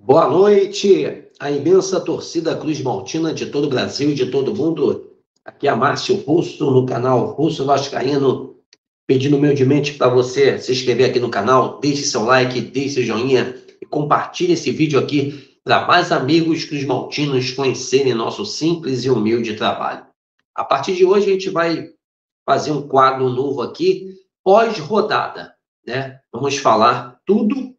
Boa noite, a imensa torcida Cruz Maltina de todo o Brasil e de todo o mundo. Aqui é Márcio Russo, no canal Russo Vascaíno, pedindo humildemente para você se inscrever aqui no canal, deixe seu like, deixe seu joinha e compartilhe esse vídeo aqui para mais amigos Cruz Maltinos conhecerem nosso simples e humilde trabalho. A partir de hoje a gente vai fazer um quadro novo aqui, pós-rodada, né? Vamos falar tudo,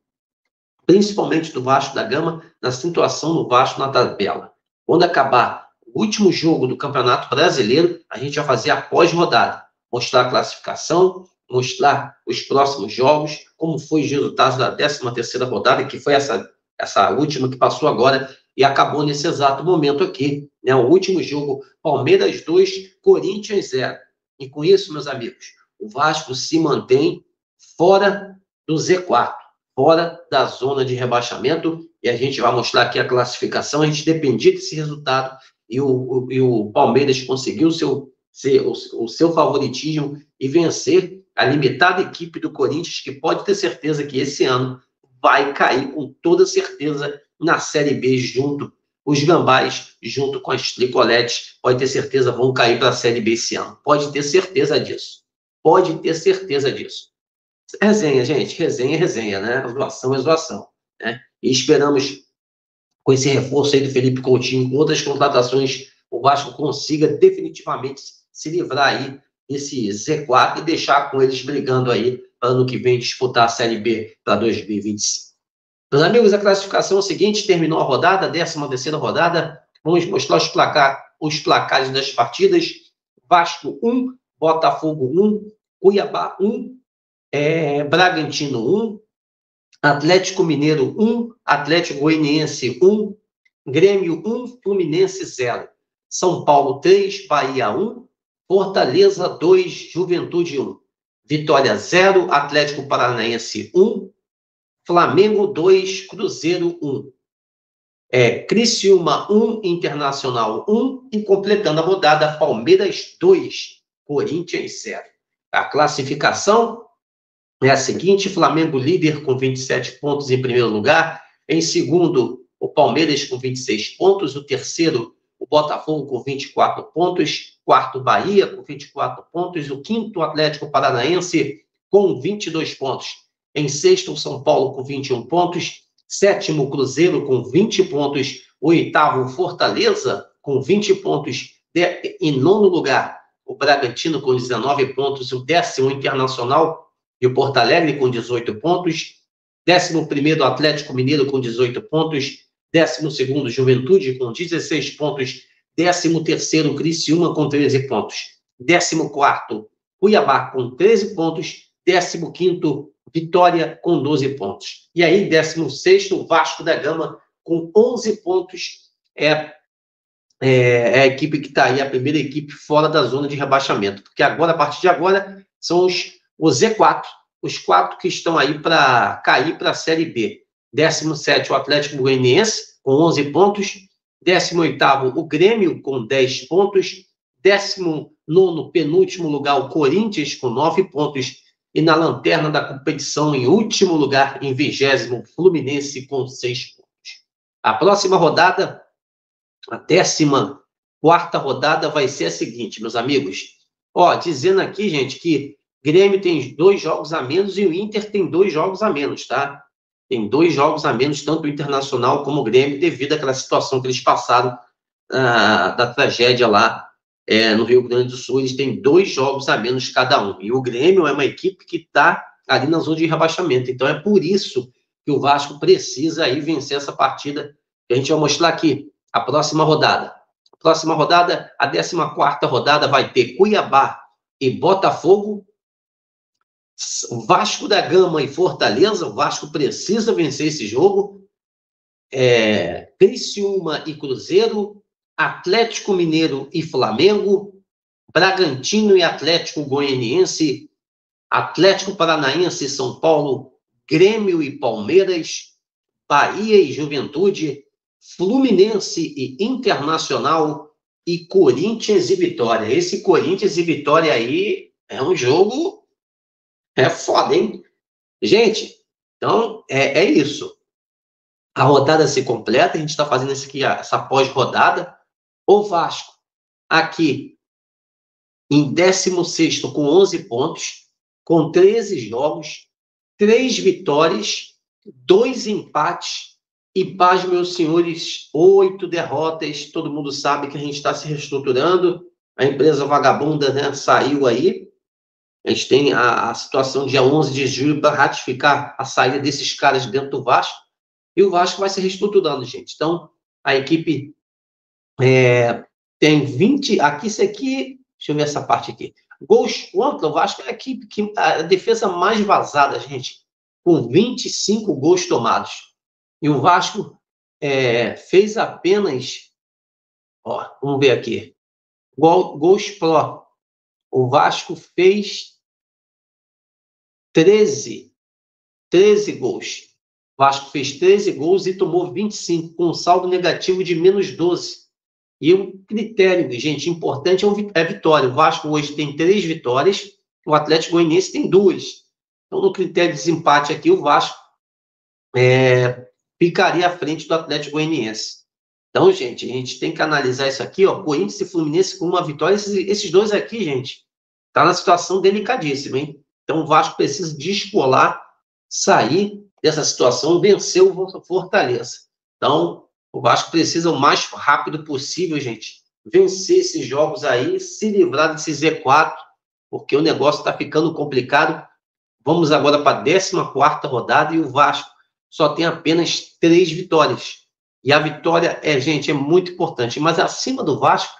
principalmente do Vasco da Gama, na situação do Vasco na tabela. Quando acabar o último jogo do Campeonato Brasileiro, a gente vai fazer a pós-rodada, mostrar a classificação, mostrar os próximos jogos, como foi os resultados da 13ª rodada, que foi essa última que passou agora e acabou nesse exato momento aqui, né? O último jogo, Palmeiras 2, Corinthians 0. E com isso, meus amigos, o Vasco se mantém fora do Z4, fora da zona de rebaixamento, e a gente vai mostrar aqui a classificação. A gente dependia desse resultado, e o Palmeiras conseguiu o seu favoritismo e vencer a limitada equipe do Corinthians, que pode ter certeza que esse ano vai cair com toda certeza na Série B, junto os Gambás, junto com as Tricoletes, pode ter certeza vão cair para a Série B esse ano. Pode ter certeza disso. Pode ter certeza disso. Resenha, gente, resenha é resenha, né? Zoação é zoação, né? E esperamos, com esse reforço aí do Felipe Coutinho, com outras contratações, o Vasco consiga definitivamente se livrar aí desse Z4 e deixar com eles brigando aí para ano que vem disputar a Série B para 2025. Meus amigos, a classificação é o seguinte: terminou a rodada, a 13ª rodada. Vamos mostrar os placares das partidas. Vasco 1, Botafogo 1, Cuiabá 1, Bragantino 1, Atlético Mineiro 1, Atlético Goianiense 1, Grêmio 1, Fluminense 0, São Paulo 3, Bahia 1, Fortaleza 2, Juventude 1, Vitória 0, Atlético Paranaense 1, Flamengo 2, Cruzeiro 1, Criciúma 1, Internacional 1, e completando a rodada, Palmeiras 2, Corinthians 0. A classificação é a seguinte: Flamengo líder com 27 pontos em primeiro lugar, em segundo o Palmeiras com 26 pontos, o terceiro o Botafogo com 24 pontos, quarto Bahia com 24 pontos, o quinto Atlético Paranaense com 22 pontos, em sexto o São Paulo com 21 pontos, sétimo o Cruzeiro com 20 pontos, o oitavo Fortaleza com 20 pontos, em nono lugar o Bragantino com 19 pontos, o décimo Internacional e o Porto Alegre com 18 pontos, 11º Atlético Mineiro com 18 pontos, 12º Juventude com 16 pontos, 13º Criciúma com 13 pontos, 14º Cuiabá com 13 pontos, 15º Vitória com 12 pontos. E aí, 16º Vasco da Gama com 11 pontos, é a equipe que está aí, a primeira equipe fora da zona de rebaixamento, porque agora, a partir de agora, são o Z4, os 4 que estão aí para cair para a Série B. 17º o Atlético Goianiense, com 11 pontos. 18º o Grêmio, com 10 pontos. 19º, penúltimo lugar, o Corinthians, com 9 pontos. E na lanterna da competição, em último lugar, em 20º, Fluminense, com 6 pontos. A próxima rodada, a 14ª rodada, vai ser a seguinte, meus amigos. Dizendo aqui, gente, que Grêmio tem 2 jogos a menos e o Inter tem 2 jogos a menos, tá? Tem 2 jogos a menos, tanto o Internacional como o Grêmio, devido àquela situação que eles passaram da tragédia lá no Rio Grande do Sul. Eles têm 2 jogos a menos cada um. E o Grêmio é uma equipe que está ali na zona de rebaixamento. Então é por isso que o Vasco precisa aí vencer essa partida, que a gente vai mostrar aqui, a próxima rodada. A próxima rodada, a 14ª rodada, vai ter Cuiabá e Botafogo, Vasco da Gama e Fortaleza. O Vasco precisa vencer esse jogo. Criciúma e Cruzeiro, Atlético Mineiro e Flamengo, Bragantino e Atlético Goianiense, Atlético Paranaense e São Paulo, Grêmio e Palmeiras, Bahia e Juventude, Fluminense e Internacional e Corinthians e Vitória. Esse Corinthians e Vitória aí é um jogo foda, hein? Gente, então é isso. a rodada se completa, a gente está fazendo essa pós-rodada. O Vasco, aqui, em 16º, com 11 pontos, com 13 jogos, 3 vitórias, 2 empates e, paz, meus senhores, 8 derrotas. Todo mundo sabe que a gente está se reestruturando. A empresa vagabunda, né, saiu aí. A gente tem a situação dia 11 de julho para ratificar a saída desses caras dentro do Vasco. E o Vasco vai se reestruturando, gente. Então, a equipe tem 20... Aqui, isso aqui... Deixa eu ver essa parte aqui. Gols contra o Vasco é a equipe que a defesa mais vazada, gente, com 25 gols tomados. E o Vasco fez apenas... Ó, vamos ver aqui. Gols pro. O Vasco fez 13 gols. O Vasco fez 13 gols e tomou 25, com um saldo negativo de menos 12. E o critério, gente, importante é a vitória. O Vasco hoje tem 3 vitórias, o Atlético Goianiense tem 2. Então, no critério de desempate aqui, o Vasco ficaria à frente do Atlético Goianiense. Então, gente, a gente tem que analisar isso aqui, ó, Corinthians e Fluminense com uma vitória. Esses dois aqui, gente, tá na situação delicadíssima, hein? Então, o Vasco precisa descolar, sair dessa situação, vencer o Fortaleza. Então, o Vasco precisa o mais rápido possível, gente, vencer esses jogos aí, se livrar desse Z4, porque o negócio está ficando complicado. Vamos agora para a 14ª rodada e o Vasco só tem apenas 3 vitórias. E a vitória, gente, é muito importante. Mas acima do Vasco,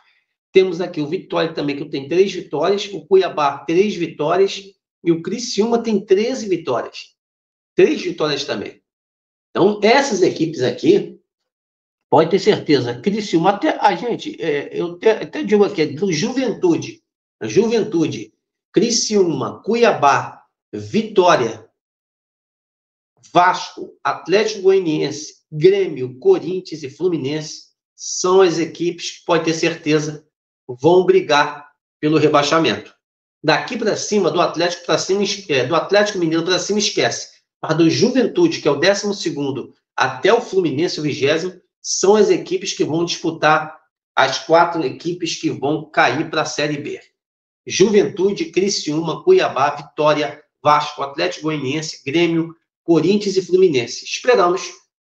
temos aqui o Vitória também, que tem 3 vitórias, o Cuiabá 3 vitórias e o Criciúma tem 13 vitórias. 3 vitórias também. Então, essas equipes aqui, pode ter certeza, Criciúma, até a gente, eu até digo aqui, do Juventude, Criciúma, Cuiabá, Vitória, Vasco, Atlético Goianiense, Grêmio, Corinthians e Fluminense são as equipes que, pode ter certeza, vão brigar pelo rebaixamento. Daqui para cima, do Atlético Mineiro para cima, esquece. Mas do Juventude, que é o 12º, até o Fluminense, o 20º, são as equipes que vão disputar as 4 equipes que vão cair para a Série B. Juventude, Criciúma, Cuiabá, Vitória, Vasco, Atlético Goianiense, Grêmio, Corinthians e Fluminense. Esperamos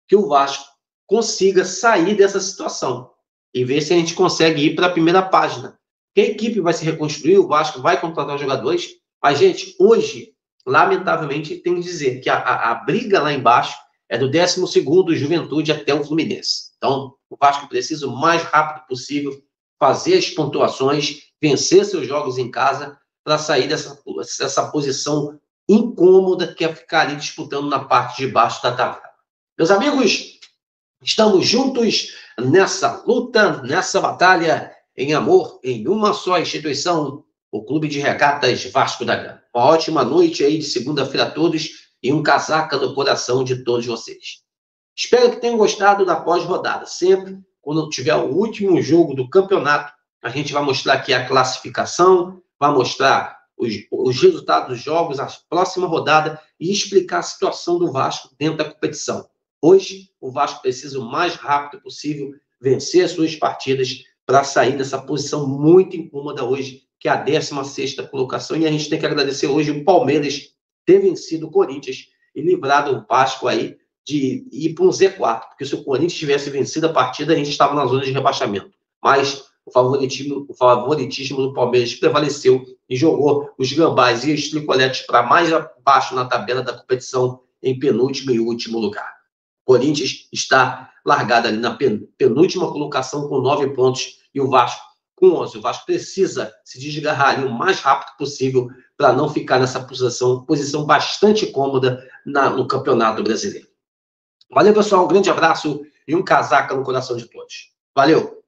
que o Vasco consiga sair dessa situação e ver se a gente consegue ir para a primeira página. Que a equipe vai se reconstruir, o Vasco vai contratar os jogadores, mas, gente, hoje, lamentavelmente, tem que dizer que a briga lá embaixo é do 12º Juventude até o Fluminense. Então, o Vasco precisa o mais rápido possível fazer as pontuações, vencer seus jogos em casa para sair dessa posição incômoda que é ficar ali disputando na parte de baixo da tabela. Meus amigos, estamos juntos nessa luta, nessa batalha, em amor, em uma só instituição, o Clube de Regatas Vasco da Gama. Uma ótima noite aí de segunda-feira a todos e um casaca no coração de todos vocês. Espero que tenham gostado da pós-rodada. Sempre, quando tiver o último jogo do campeonato, a gente vai mostrar aqui a classificação, vai mostrar os resultados dos jogos, a próxima rodada e explicar a situação do Vasco dentro da competição. Hoje, o Vasco precisa o mais rápido possível vencer as suas partidas para sair dessa posição muito incômoda hoje, que é a 16ª colocação. E a gente tem que agradecer hoje o Palmeiras ter vencido o Corinthians e livrado o Vasco aí de ir para um Z4, porque se o Corinthians tivesse vencido a partida, a gente estava na zona de rebaixamento. Mas o favoritismo do Palmeiras prevaleceu e jogou os gambás e os tricoletes para mais abaixo na tabela da competição, em penúltimo e último lugar. O Corinthians está largado ali na penúltima colocação com 9 pontos e o Vasco com 11. O Vasco precisa se desgarrar ali o mais rápido possível para não ficar nessa posição bastante cômoda no Campeonato Brasileiro. Valeu, pessoal. Um grande abraço e um casaca no coração de todos. Valeu!